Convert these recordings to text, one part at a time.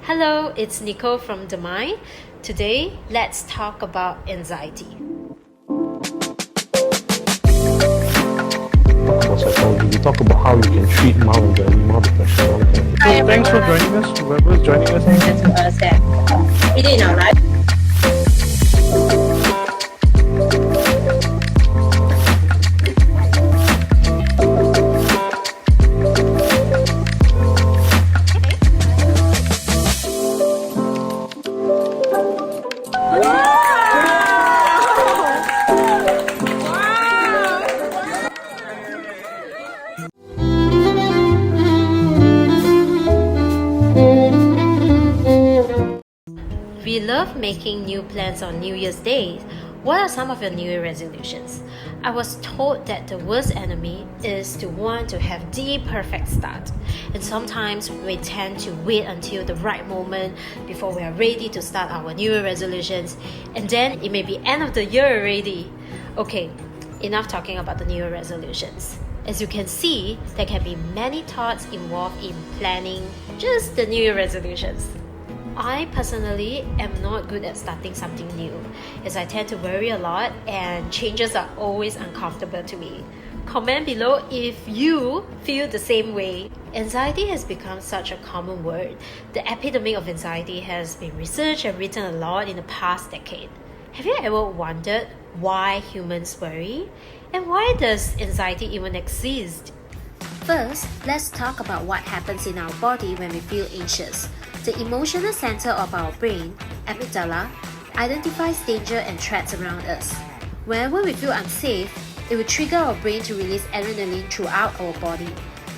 Hello, it's Nicole from The Mind. Today, let's talk about anxiety. About psychology, we talk about how you can treat mild anxiety, mild depression, all that kind of thing. So thanks for joining us, whoever is joining us. To us that we did in our life. We love making new plans on New Year's Day. What are some of your New Year resolutions? I was told that the worst enemy is to want to have the perfect start. And sometimes we tend to wait until the right moment before we are ready to start our New Year resolutions. And then it may be end of the year already. Okay, enough talking about the New Year resolutions. As you can see, there can be many thoughts involved in planning just the New Year resolutions. I personally am not good at starting something new, as I tend to worry a lot and changes are always uncomfortable to me. Comment below if you feel the same way. Anxiety has become such a common word. The epidemic of anxiety has been researched and written a lot in the past decade. Have you ever wondered why humans worry? And why does anxiety even exist? First, let's talk about what happens in our body when we feel anxious. The emotional center of our brain, amygdala, identifies danger and threats around us. Whenever we feel unsafe, it will trigger our brain to release adrenaline throughout our body.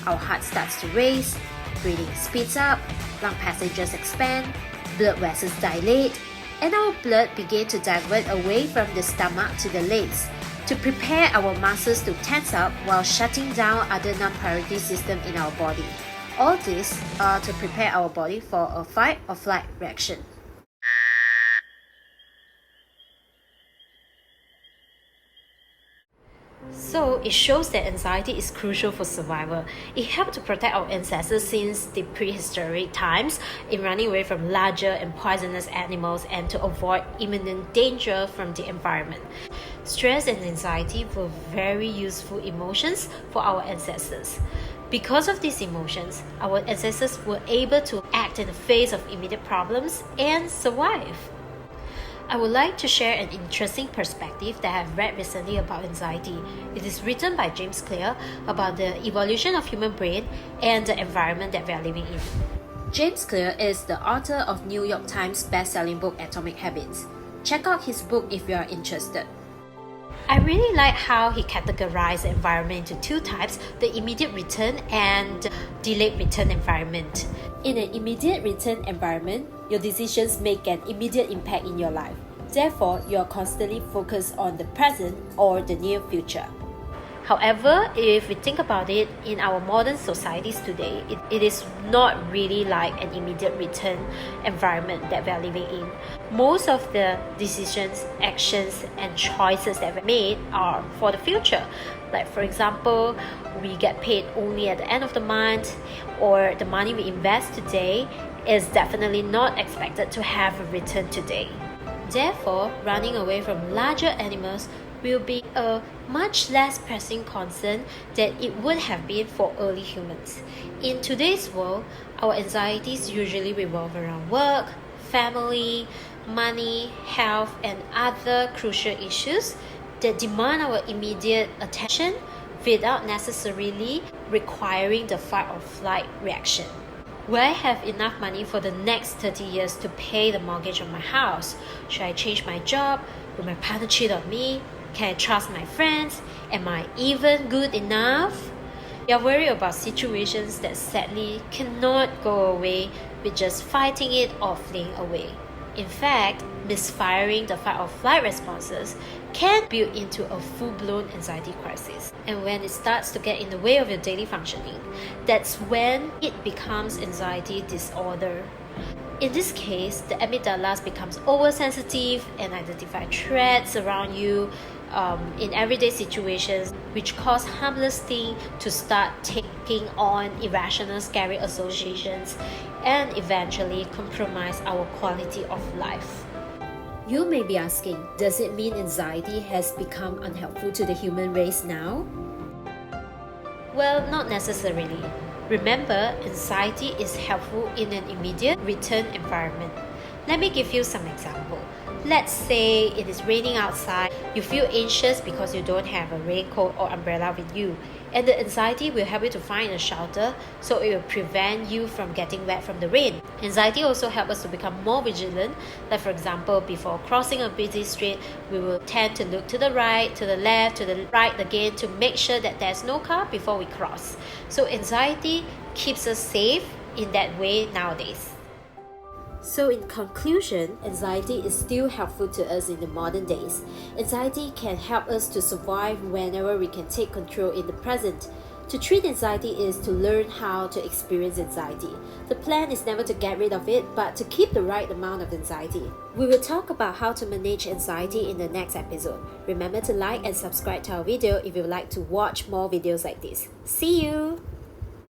Our heart starts to race, breathing speeds up, lung passages expand, blood vessels dilate, and our blood begins to divert away from the stomach to the legs to prepare our muscles to tense up while shutting down other non-priority systems in our body. All this are to prepare our body for a fight or flight reaction. So it shows that anxiety is crucial for survival. It helped to protect our ancestors since the prehistoric times in running away from larger and poisonous animals and to avoid imminent danger from the environment. Stress and anxiety were very useful emotions for our ancestors. Because of these emotions, our ancestors were able to act in the face of immediate problems and survive. I would like to share an interesting perspective that I have read recently about anxiety. It is written by James Clear about the evolution of human brain and the environment that we are living in. James Clear is the author of New York Times best-selling book Atomic Habits. Check out his book if you are interested. I really like how he categorized the environment into two types, the immediate return and delayed return environment. In an immediate return environment, your decisions make an immediate impact in your life. Therefore, you are constantly focused on the present or the near future. However, if we think about it, in our modern societies today, it is not really like an immediate return environment that we are living in. Most of the decisions, actions, and choices that we made are for the future. Like for example, we get paid only at the end of the month, or the money we invest today is definitely not expected to have a return today. Therefore, running away from larger animals will be a much less pressing concern than it would have been for early humans. In today's world, our anxieties usually revolve around work, family, money, health, and other crucial issues that demand our immediate attention without necessarily requiring the fight or flight reaction. Will I have enough money for the next 30 years to pay the mortgage on my house? Should I change my job? Will my partner cheat on me? Can I trust my friends? Am I even good enough? We are worried about situations that sadly cannot go away with just fighting it or fleeing away. In fact, misfiring the fight or flight responses can build into a full-blown anxiety crisis. And when it starts to get in the way of your daily functioning, that's when it becomes anxiety disorder. In this case, the amygdala becomes oversensitive and identify threats around you in everyday situations, which cause harmless things to start taking on irrational, scary associations and eventually compromise our quality of life. You may be asking, does it mean anxiety has become unhelpful to the human race now? Well, not necessarily. Remember, anxiety is helpful in an immediate return environment. Let me give you some example. Let's say it is raining outside, you feel anxious because you don't have a raincoat or umbrella with you, and the anxiety will help you to find a shelter so it will prevent you from getting wet from the rain. Anxiety also helps us to become more vigilant, like for example, before crossing a busy street, we will tend to look to the right, to the left, to the right again to make sure that there's no car before we cross. So anxiety keeps us safe in that way nowadays. So in conclusion, anxiety is still helpful to us in the modern days. Anxiety can help us to survive whenever we can take control in the present. To treat anxiety is to learn how to experience anxiety. The plan is never to get rid of it, but to keep the right amount of anxiety. We will talk about how to manage anxiety in the next episode. Remember to like and subscribe to our video if you would like to watch more videos like this. See you!